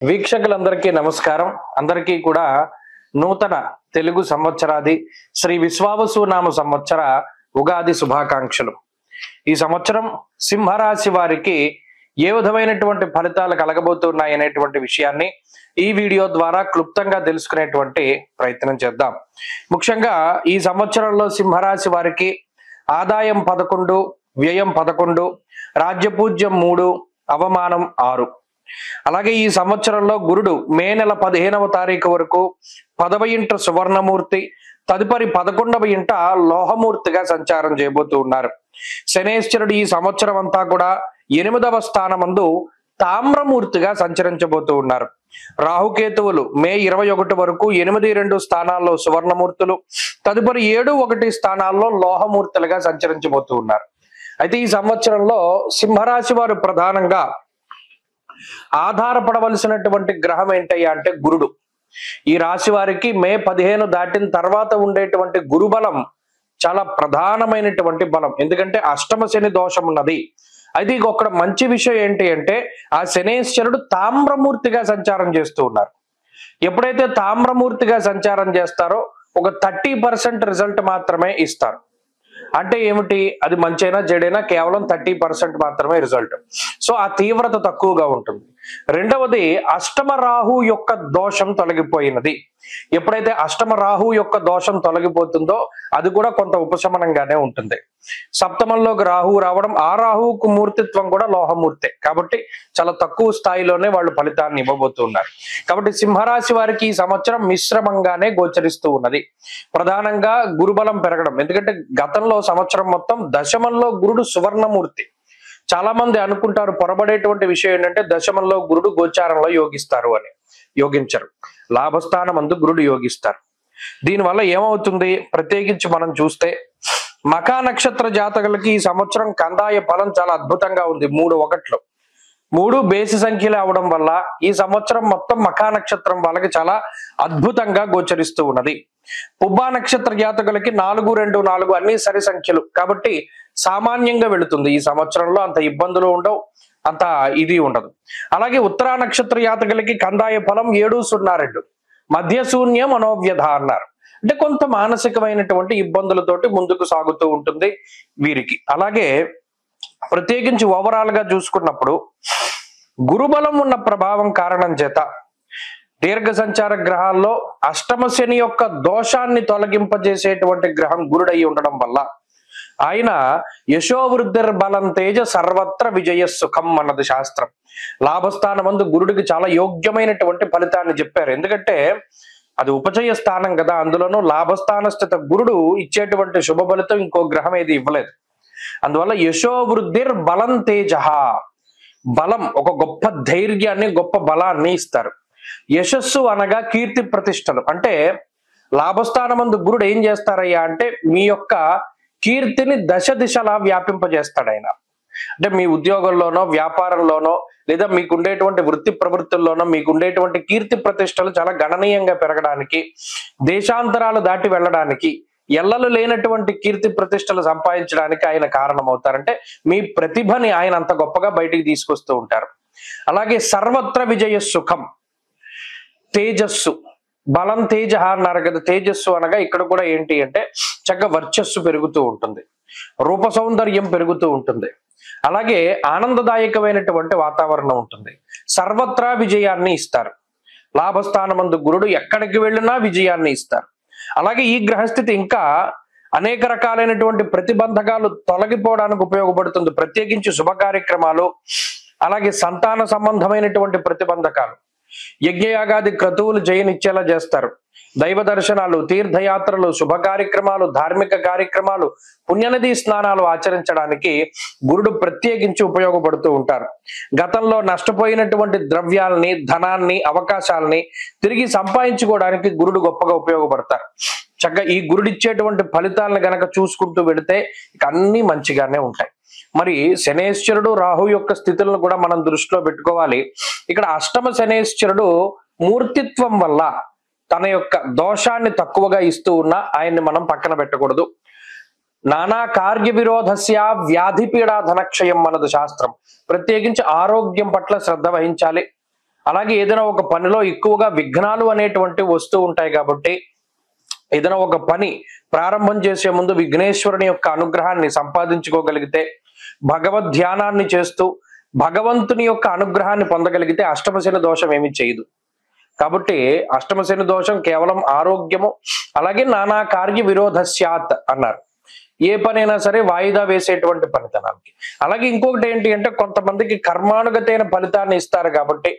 వీక్షకులందరికీ నమస్కారం. అందరికీ కూడా నూతన తెలుగు సంవత్సరాది శ్రీ విశ్వావసునామ సంవత్సర ఉగాది శుభాకాంక్షలు. ఈ సంవత్సరం సింహరాశి వారికి ఏ విధమైనటువంటి ఫలితాలు కలగబోతున్నాయి అనేటువంటి విషయాన్ని ఈ వీడియో ద్వారా క్లుప్తంగా తెలుసుకునేటువంటి ప్రయత్నం చేద్దాం. ముఖ్యంగా ఈ సంవత్సరంలో సింహరాశి వారికి ఆదాయం 11, వ్యయం 11, రాజ్యపూజ్యం 3, అవమానం 6. అలాగే ఈ సంవత్సరంలో గురుడు మే నెల 15వ తారీఖు వరకు 10వ ఇంట సువర్ణమూర్తి, తదుపరి 11వ ఇంట లోహమూర్తిగా సంచారం చేయబోతూ ఉన్నారు. శనేశ్వరుడు ఈ సంవత్సరం అంతా కూడా 8వ స్థానమందు తామ్రమూర్తిగా సంచరించబోతూ ఉన్నారు. రాహుకేతువులు మే 21 వరకు 8, 2 స్థానాల్లో సువర్ణమూర్తులు, తదుపరి 7, 1 స్థానాల్లో లోహమూర్తులుగా సంచరించబోతూ ఉన్నారు. అయితే ఈ సంవత్సరంలో సింహరాశి వారు ప్రధానంగా ఆధారపడవలసినటువంటి గ్రహం ఏంటయ్యా అంటే గురుడు. ఈ రాశి వారికి మే 15 దాటిన తర్వాత ఉండేటువంటి గురుబలం చాలా ప్రధానమైనటువంటి బలం. ఎందుకంటే అష్టమ శని దోషం ఉన్నది. అయితే ఇంకొక మంచి విషయం ఏంటి అంటే ఆ శనేశ్వరుడు తామ్రమూర్తిగా సంచారం చేస్తూ ఉన్నారు. ఎప్పుడైతే తామ్రమూర్తిగా సంచారం చేస్తారో ఒక 30% రిజల్ట్ మాత్రమే ఇస్తారు. అంటే ఏమిటి, అది మంచైనా చెడైనా కేవలం 30% మాత్రమే రిజల్ట్. సో ఆ తీవ్రత తక్కువగా ఉంటుంది. రెండవది, అష్టమ రాహు యొక్క దోషం తొలగిపోయినది. ఎప్పుడైతే అష్టమ రాహు యొక్క దోషం తొలగిపోతుందో అది కూడా కొంత ఉపశమనంగానే ఉంటుంది. సప్తమంలోకి రాహువు రావడం, ఆ రాహువుకు మూర్తిత్వం కూడా లోహమూర్తే కాబట్టి చాలా తక్కువ స్థాయిలోనే వాళ్ళు ఫలితాన్ని ఇవ్వబోతున్నారు. కాబట్టి సింహరాశి వారికి ఈ సంవత్సరం మిశ్రమంగానే గోచరిస్తూ ఉన్నది. ప్రధానంగా గురుబలం పెరగడం. ఎందుకంటే గతంలో సంవత్సరం మొత్తం దశమంలో గురుడు సువర్ణమూర్తి. చాలా మంది అనుకుంటారు, పొరబడేటువంటి విషయం ఏంటంటే దశమంలో గురుడు గోచారంలో యోగిస్తారు అని. యోగించరు. లాభస్థానం అందు గురుడు యోగిస్తారు. దీనివల్ల ఏమవుతుంది, ప్రత్యేకించి మనం చూస్తే మఖా నక్షత్ర జాతకులకి ఈ సంవత్సరం కందాయ ఫలం చాలా అద్భుతంగా ఉంది. 3 1 3 బేసి సంఖ్యలు అవడం వల్ల ఈ సంవత్సరం మొత్తం మఖా నక్షత్రం వాళ్ళకి చాలా అద్భుతంగా గోచరిస్తూ ఉన్నది. పుబ్బా నక్షత్ర జాతకులకి 4 2 4 అన్ని సరి సంఖ్యలు కాబట్టి సామాన్యంగా వెళుతుంది. ఈ సంవత్సరంలో అంత ఇబ్బందులు ఉండవు, అంత ఇది ఉండదు. అలాగే ఉత్తరా నక్షత్ర జాతకులకి కందాయ ఫలం 7 0 2, మధ్య శూన్యం మనోవ్యధ అన్నారు. అంటే కొంత మానసికమైనటువంటి ఇబ్బందులతోటి ముందుకు సాగుతూ ఉంటుంది వీరికి. అలాగే ప్రత్యేకించి ఓవరాల్ గా చూసుకున్నప్పుడు గురుబలం ఉన్న ప్రభావం కారణం చేత దీర్ఘ సంచార గ్రహాల్లో అష్టమ శని యొక్క దోషాన్ని తొలగింపజేసేటువంటి గ్రహం గురుడై ఉండడం వల్ల ఆయన యశోవృద్ధిర్ బలం తేజ సర్వత్ర విజయ సుఖం అన్నది శాస్త్రం. లాభస్థానమందు గురుడికి చాలా యోగ్యమైనటువంటి ఫలితాన్ని చెప్పారు. ఎందుకంటే అది ఉపచయ స్థానం కదా, అందులోనూ లాభస్థాన స్థిత గురుడు ఇచ్చేటువంటి శుభ ఫలితం ఇంకో గ్రహం ఏది ఇవ్వలేదు. అందువల్ల యశోవృద్ధిర్ బలం తేజ, బలం ఒక గొప్ప ధైర్యాన్ని గొప్ప బలాన్ని ఇస్తారు. యశస్సు అనగా కీర్తి ప్రతిష్టలు. అంటే లాభస్థానమందు గురుడు ఏం చేస్తారయ్యా అంటే మీ యొక్క కీర్తిని దశ దిశలా వ్యాపింపజేస్తాడు ఆయన. అంటే మీ ఉద్యోగంలోనో వ్యాపారంలోనో లేదా మీకు ఉండేటువంటి వృత్తి ప్రవృత్తుల్లోనో మీకు ఉండేటువంటి కీర్తి ప్రతిష్టలు చాలా గణనీయంగా పెరగడానికి, దేశాంతరాలు దాటి వెళ్ళడానికి, ఎల్లలు లేనటువంటి కీర్తి ప్రతిష్టలు సంపాదించడానికి ఆయన కారణమవుతారంటే మీ ప్రతిభని ఆయన అంత గొప్పగా బయటికి తీసుకొస్తూ ఉంటారు. అలాగే సర్వత్ర విజయ సుఖం, తేజస్సు, బలం తేజ అన్నారు కదా. తేజస్సు అనగా ఇక్కడ కూడా ఏంటి అంటే చక్కగా వర్చస్సు పెరుగుతూ ఉంటుంది, రూప సౌందర్యం పెరుగుతూ ఉంటుంది, అలాగే ఆనందదాయకమైనటువంటి వాతావరణం ఉంటుంది. సర్వత్రా విజయాన్ని ఇస్తారు. లాభస్థానమందు గురుడు ఎక్కడికి వెళ్ళినా విజయాన్ని ఇస్తారు. అలాగే ఈ గ్రహస్థితి ఇంకా అనేక రకాలైనటువంటి ప్రతిబంధకాలు తొలగిపోవడానికి ఉపయోగపడుతుంది. ప్రత్యేకించి శుభ కార్యక్రమాలు, అలాగే సంతాన సంబంధమైనటువంటి ప్రతిబంధకాలు, యజ్ఞయాగాది క్రతువులు జయనిచ్చేలా చేస్తారు. దైవ దర్శనాలు, తీర్థయాత్రలు, శుభ కార్యక్రమాలు, ధార్మిక కార్యక్రమాలు, పుణ్యనదీ స్నానాలు ఆచరించడానికి గురుడు ప్రత్యేకించి ఉపయోగపడుతూ ఉంటారు. గతంలో నష్టపోయినటువంటి ద్రవ్యాలని, ధనాన్ని, అవకాశాలని తిరిగి సంపాదించుకోవడానికి గురుడు గొప్పగా ఉపయోగపడతారు. చక్కగా ఈ గురుడిచ్చేటువంటి ఫలితాలను గనక చూసుకుంటూ వెళితే ఇక అన్ని మంచిగానే ఉంటాయి. మరి శనేశ్వరుడు రాహు యొక్క స్థితులను కూడా మనం దృష్టిలో పెట్టుకోవాలి. ఇక్కడ అష్టమ శనేశ్వరుడు మూర్తిత్వం వల్ల తన యొక్క దోషాన్ని తక్కువగా ఇస్తూ ఉన్నా ఆయన్ని మనం పక్కన పెట్టకూడదు. నానా కార్య విరోధస్య వ్యాధి పీడా ధనక్షయం అన్నది శాస్త్రం. ప్రత్యేకించి ఆరోగ్యం పట్ల శ్రద్ధ వహించాలి. అలాగే ఏదైనా ఒక పనిలో ఎక్కువగా విఘ్నాలు అనేటువంటివి వస్తూ ఉంటాయి కాబట్టి ఏదైనా ఒక పని ప్రారంభం చేసే ముందు విఘ్నేశ్వరుని యొక్క అనుగ్రహాన్ని సంపాదించుకోగలిగితే, భగవద్ ధ్యానాన్ని చేస్తూ భగవంతుని యొక్క అనుగ్రహాన్ని పొందగలిగితే అష్టమశని దోషం ఏమీ చేయదు. కాబట్టి అష్టమశని దోషం కేవలం ఆరోగ్యము, అలాగే నానా కార్య విరోధస్యాత్ అన్నారు. ఏ పనైనా సరే వాయిదా వేసేటువంటి ఫలితానికి. అలాగే ఇంకొకటి ఏంటి అంటే కొంతమందికి కర్మానుగతైన ఫలితాన్ని ఇస్తారు కాబట్టి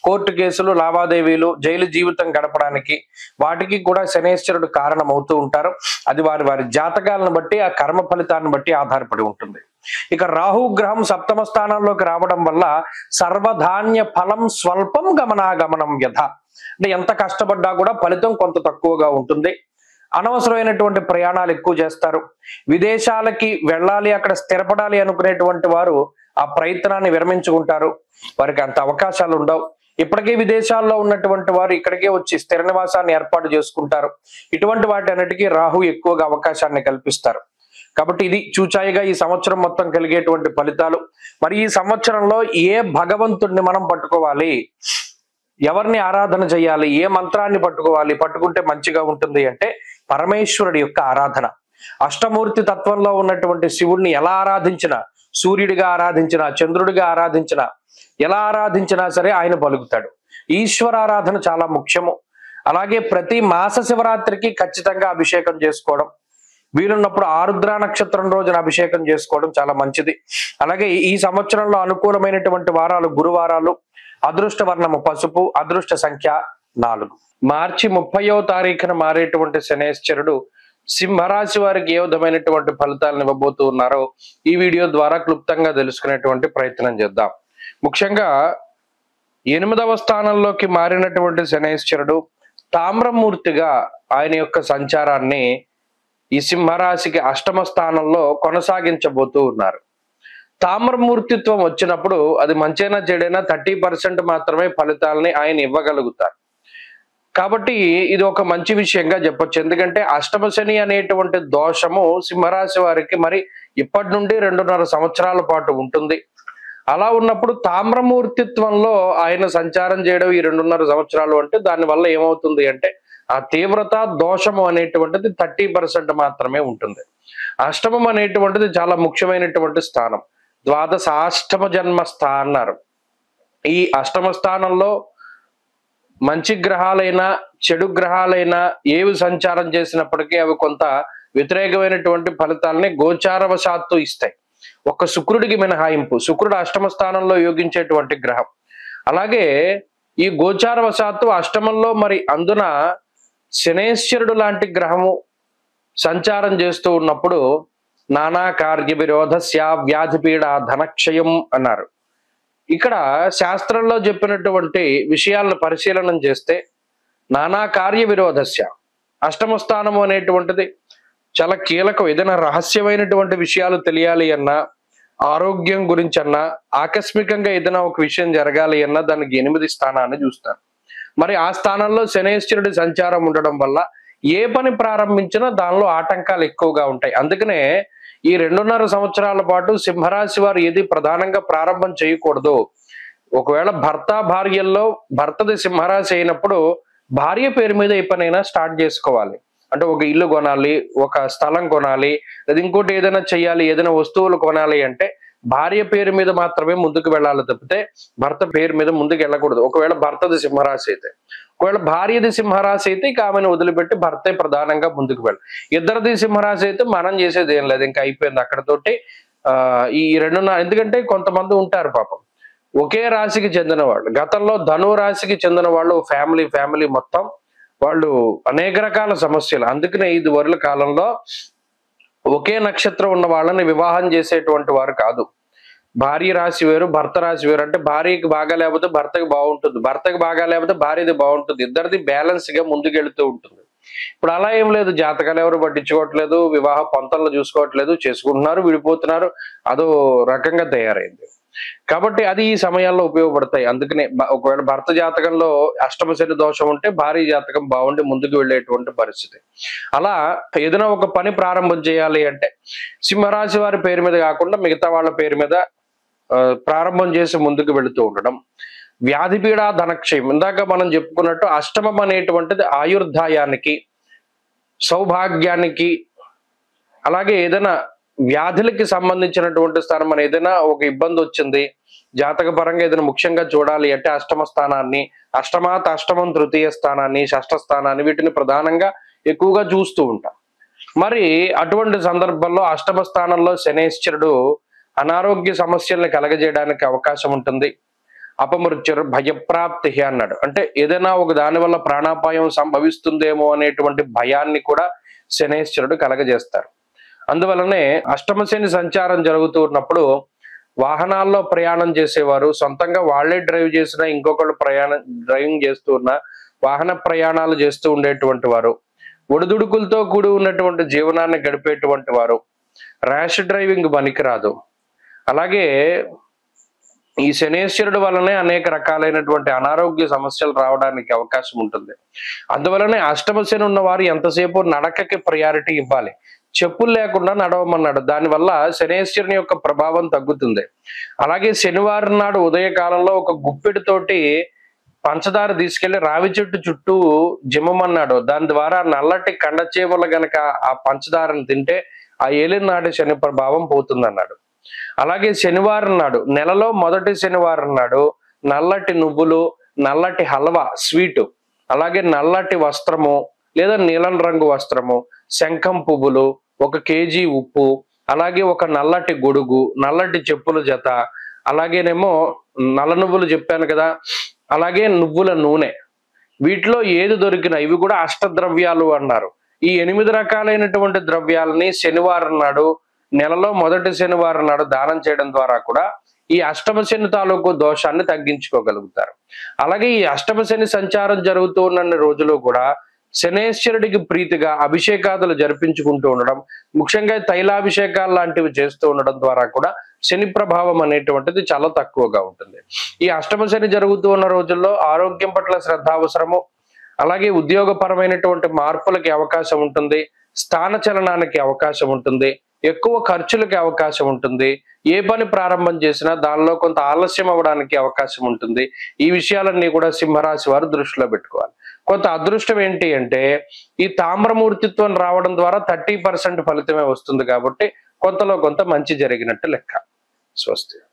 కోర్టు కేసులు, లావాదేవీలు, జైలు జీవితం గడపడానికి వాటికి కూడా శనేశ్వరుడు కారణం అవుతూ ఉంటారు. అది వారి వారి జాతకాలను బట్టి, ఆ కర్మ ఫలితాన్ని బట్టి ఆధారపడి ఉంటుంది. ఇక రాహు గ్రహం సప్తమ స్థానంలోకి రావడం వల్ల సర్వధాన్య ఫలం స్వల్పం గమనాగమనం యథ, అంటే ఎంత కష్టపడ్డా కూడా ఫలితం కొంత తక్కువగా ఉంటుంది. అనవసరమైనటువంటి ప్రయాణాలు ఎక్కువ చేస్తారు. విదేశాలకి వెళ్ళాలి, అక్కడ స్థిరపడాలి అనుకునేటువంటి వారు ఆ ప్రయత్నాన్ని విరమించుకుంటారు. వారికి అంత అవకాశాలు ఉండవు. ఇప్పటికే విదేశాల్లో ఉన్నటువంటి వారు ఇక్కడికే వచ్చి స్థిర నివాసాన్ని ఏర్పాటు చేసుకుంటారు. ఇటువంటి వాటి అన్నిటికీ రాహు ఎక్కువగా అవకాశాన్ని కల్పిస్తారు. కాబట్టి ఇది చూచాయిగా ఈ సంవత్సరం మొత్తం కలిగేటువంటి ఫలితాలు. మరి ఈ సంవత్సరంలో ఏ భగవంతుడిని మనం పట్టుకోవాలి, ఎవరిని ఆరాధన చేయాలి, ఏ మంత్రాన్ని పట్టుకుంటే మంచిగా ఉంటుంది అంటే పరమేశ్వరుడి యొక్క ఆరాధన. అష్టమూర్తి తత్వంలో ఉన్నటువంటి శివుడిని ఎలా ఆరాధించినా, సూర్యుడిగా ఆరాధించినా, చంద్రుడిగా ఆరాధించినా, ఎలా ఆరాధించినా సరే ఆయన పలుకుతాడు. ఈశ్వరారాధన చాలా ముఖ్యము. అలాగే ప్రతి మాస శివరాత్రికి ఖచ్చితంగా అభిషేకం చేసుకోవడం, వీలున్నప్పుడు ఆరుద్ర నక్షత్రం రోజున అభిషేకం చేసుకోవడం చాలా మంచిది. అలాగే ఈ సంవత్సరంలో అనుకూలమైనటువంటి వారాలు గురువారాలు, అదృష్ట వర్ణము పసుపు, అదృష్ట సంఖ్య 4. మార్చి 30వ తారీఖున మారేటువంటి శనేశ్వరుడు సింహరాశి వారికి ఏ విధమైనటువంటి ఫలితాలను ఇవ్వబోతూ ఉన్నారో ఈ వీడియో ద్వారా క్లుప్తంగా తెలుసుకునేటువంటి ప్రయత్నం చేద్దాం. ముఖ్యంగా 8వ స్థానంలోకి మారినటువంటి శనేశ్వరుడు తామ్రమూర్తిగా ఆయన యొక్క సంచారాన్ని ఈ సింహరాశికి అష్టమ స్థానంలో కొనసాగించబోతూ ఉన్నారు. తామ్రమూర్తిత్వం వచ్చినప్పుడు అది మంచైనా చెడైనా 30% మాత్రమే ఫలితాలని ఆయన ఇవ్వగలుగుతారు. కాబట్టి ఇది ఒక మంచి విషయంగా చెప్పొచ్చు. ఎందుకంటే అష్టమ శని అనేటువంటి దోషము సింహరాశి వారికి మరి ఇప్పటి నుండి 2.5 సంవత్సరాల పాటు ఉంటుంది. అలా ఉన్నప్పుడు తామ్రమూర్తిత్వంలో ఆయన సంచారం చేయడం ఈ 2.5 సంవత్సరాలు అంటే దానివల్ల ఏమవుతుంది అంటే ఆ తీవ్రత దోషము అనేటువంటిది 30% మాత్రమే ఉంటుంది. అష్టమం అనేటువంటిది చాలా ముఖ్యమైనటువంటి స్థానం. ద్వాదశాష్టమ జన్మస్థ అన్నారు. ఈ అష్టమ స్థానంలో మంచి గ్రహాలైనా చెడు గ్రహాలైనా ఏవి సంచారం చేసినప్పటికీ అవి కొంత వ్యతిరేకమైనటువంటి ఫలితాలని గోచారవశాత్తు ఇస్తాయి. ఒక్క శుక్రుడికి మినహాయింపు. శుక్రుడు అష్టమ స్థానంలో యోగించేటువంటి గ్రహం. అలాగే ఈ గోచారవశాత్తు అష్టమంలో మరి అందున శనేశ్వరుడు లాంటి గ్రహము సంచారం చేస్తూ ఉన్నప్పుడు నానా కార్య విరోధస్య వ్యాధిపీడ ధనక్షయం అన్నారు. ఇక్కడ శాస్త్రంలో చెప్పినటువంటి విషయాలను పరిశీలనం చేస్తే నానా కార్య విరోధస్య అష్టమ స్థానము అనేటువంటిది చాలా కీలకం. ఏదైనా రహస్యమైనటువంటి విషయాలు తెలియాలి అన్నా, ఆరోగ్యం గురించి అన్నా, ఆకస్మికంగా ఏదైనా ఒక విషయం జరగాలి అన్నా దానికి 8 స్థానాన్ని చూస్తారు. మరి ఆ స్థానంలో శనేశ్వరుడి సంచారం ఉండడం వల్ల ఏ పని ప్రారంభించినా దానిలో ఆటంకాలు ఎక్కువగా ఉంటాయి. అందుకనే ఈ 2.5 సంవత్సరాల పాటు సింహరాశి వారు ఏది ప్రధానంగా ప్రారంభం చేయకూడదు. ఒకవేళ భర్త భార్యల్లో భర్తది సింహరాశి అయినప్పుడు భార్య పేరు మీద ఏ పనైనా స్టార్ట్ చేసుకోవాలి. అంటే ఒక ఇల్లు కొనాలి, ఒక స్థలం కొనాలి, లేదా ఇంకోటి ఏదైనా చెయ్యాలి, ఏదైనా వస్తువులు కొనాలి అంటే భార్య పేరు మీద మాత్రమే ముందుకు వెళ్ళాలి తప్పితే భర్త పేరు మీద ముందుకు వెళ్ళకూడదు. ఒకవేళ భర్తది సింహరాశి అయితే. ఒకవేళ భార్యది సింహరాశి అయితే ఇక ఆమెను వదిలిపెట్టి భర్తే ప్రధానంగా ముందుకు వెళ్ళాలి. ఇద్దరిది సింహరాశి అయితే మనం చేసేది ఏం లేదు, ఇంకా అయిపోయింది అక్కడతోటి. ఈ 2.5 ఎందుకంటే కొంతమంది ఉంటారు పాపం ఒకే రాశికి చెందిన వాళ్ళు. గతంలో ధను రాశికి చెందిన వాళ్ళు ఫ్యామిలీ మొత్తం వాళ్ళు అనేక రకాల సమస్యలు. అందుకనే 5 వరుల కాలంలో ఒకే నక్షత్రం ఉన్న వాళ్ళని వివాహం చేసేటువంటి వారు కాదు. భార్య రాశి వేరు, భర్త రాశి వేరు. అంటే భార్యకి బాగా లేకపోతే భర్తకి బాగుంటుంది, భర్తకి బాగా లేకపోతే భార్యది బాగుంటుంది. ఇద్దరిది బ్యాలెన్స్ గా ముందుకెళ్తూ ఉంటుంది. ఇప్పుడు అలా ఏం లేదు. జాతకాలు ఎవరు పట్టించుకోవట్లేదు, వివాహ పంతంలో చూసుకోవట్లేదు, చేసుకుంటున్నారు, విడిపోతున్నారు. అదో రకంగా తయారైంది. కాబట్టి అది ఈ సమయాల్లో ఉపయోగపడతాయి. అందుకనే ఒకవేళ భర్త జాతకంలో అష్టమ శని దోషం ఉంటే భార్య జాతకం బాగుండి ముందుకు వెళ్ళేటువంటి పరిస్థితి. అలా ఏదైనా ఒక పని ప్రారంభం చేయాలి అంటే సింహరాశి వారి పేరు మీద కాకుండా మిగతా వాళ్ళ పేరు మీద ప్రారంభం చేసి ముందుకు వెళుతూ ఉండడం. వ్యాధిపీడ ధనక్షయం, ఇందాక మనం చెప్పుకున్నట్టు అష్టమం అనేటువంటిది ఆయుర్దాయానికి, సౌభాగ్యానికి, అలాగే ఏదైనా వ్యాధులకి సంబంధించినటువంటి స్థానం. మన ఏదైనా ఒక ఇబ్బంది వచ్చింది జాతక పరంగా, ఏదైనా ముఖ్యంగా చూడాలి అంటే అష్టమ స్థానాన్ని, అష్టమాత్ అష్టమం తృతీయ స్థానాన్ని, షష్ఠ స్థానాన్ని, వీటిని ప్రధానంగా ఎక్కువగా చూస్తూ ఉంటాం. మరి అటువంటి సందర్భంలో అష్టమ స్థానంలో శనేశ్వరుడు అనారోగ్య సమస్యల్ని కలగజేయడానికి అవకాశం ఉంటుంది. అపమృత్యుర్ భయప్రాప్తి అన్నాడు, అంటే ఏదైనా ఒక దాని వల్ల ప్రాణాపాయం సంభవిస్తుందేమో అనేటువంటి భయాన్ని కూడా శనేశ్వరుడు కలగజేస్తారు. అందువలనే అష్టమ శని సంచారం జరుగుతూ ఉన్నప్పుడు వాహనాల్లో ప్రయాణం చేసేవారు, సొంతంగా వాళ్లే డ్రైవ్ చేసినా, ఇంకొకళ్ళు డ్రైవింగ్ చేస్తూ ఉన్న వాహన ప్రయాణాలు చేస్తూ ఉండేటువంటి వారు, ఒడిదుడుకులతో కూడి ఉన్నటువంటి జీవనాన్ని గడిపేటువంటి వారు, ర్యాష్ డ్రైవింగ్ పనికిరాదు. అలాగే ఈ శనేశ్వరుడు వలనే అనేక రకాలైనటువంటి అనారోగ్య సమస్యలు రావడానికి అవకాశం ఉంటుంది. అందువలనే అష్టమ శని ఉన్నవారు ఎంతసేపు నడకకి ప్రయారిటీ ఇవ్వాలి. చెప్పులు లేకుండా నడవమన్నాడు. దానివల్ల శనేశ్వరుని యొక్క ప్రభావం తగ్గుతుంది. అలాగే శనివారం నాడు ఉదయకాలంలో ఒక గుప్పెడితోటి పంచదార తీసుకెళ్లి రావి చెట్టు చుట్టూ జిమ్మమన్నాడు. దాని ద్వారా నల్లటి కండచీమలు గనక ఆ పంచదారను తింటే ఆ ఏలినాటి శని ప్రభావం పోతుందన్నాడు. అలాగే శనివారం నాడు, నెలలో మొదటి శనివారం నాడు నల్లటి నువ్వులు, నల్లటి హల్వా స్వీటు, అలాగే నల్లటి వస్త్రము లేదా నీలం రంగు వస్త్రము, శంఖం పువ్వులు, 1 కేజీ ఉప్పు, అలాగే ఒక నల్లటి గొడుగు, నల్లటి చెప్పుల జత, అలాగేనేమో నల్ల నువ్వులు చెప్పాను కదా, అలాగే నువ్వుల నూనె, వీటిలో ఏది దొరికినా ఇవి కూడా అష్టద్రవ్యాలు అన్నారు. ఈ 8 రకాలైనటువంటి ద్రవ్యాలని శనివారం నాడు, నెలలో మొదటి శనివారం నాడు దానం చేయడం ద్వారా కూడా ఈ అష్టమ శని తాలూకు దోషాన్ని తగ్గించుకోగలుగుతారు. అలాగే ఈ అష్టమ శని సంచారం జరుగుతూ ఉన్న రోజులు కూడా శనేశ్వరుడికి ప్రీతిగా అభిషేకాదులు జరిపించుకుంటూ ఉండడం, ముఖ్యంగా తైలాభిషేకాలు లాంటివి చేస్తూ ఉండడం ద్వారా కూడా శని ప్రభావం అనేటువంటిది చాలా తక్కువగా ఉంటుంది. ఈ అష్టమ శని జరుగుతూ ఉన్న రోజుల్లో ఆరోగ్యం పట్ల శ్రద్ధ అవసరము. అలాగే ఉద్యోగపరమైనటువంటి మార్పులకి అవకాశం ఉంటుంది, స్థాన చలనానికి అవకాశం ఉంటుంది, ఎక్కువ ఖర్చులకి అవకాశం ఉంటుంది, ఏ పని ప్రారంభం చేసినా దానిలో కొంత ఆలస్యం అవ్వడానికి అవకాశం ఉంటుంది. ఈ విషయాలన్నీ కూడా సింహరాశి వారు దృష్టిలో పెట్టుకోవాలి. కొంత అదృష్టం ఏంటి అంటే ఈ తామ్రమూర్తిత్వం రావడం ద్వారా 30% ఫలితమే వస్తుంది కాబట్టి కొంతలో కొంత మంచి జరిగినట్టు లెక్క. స్వస్తి.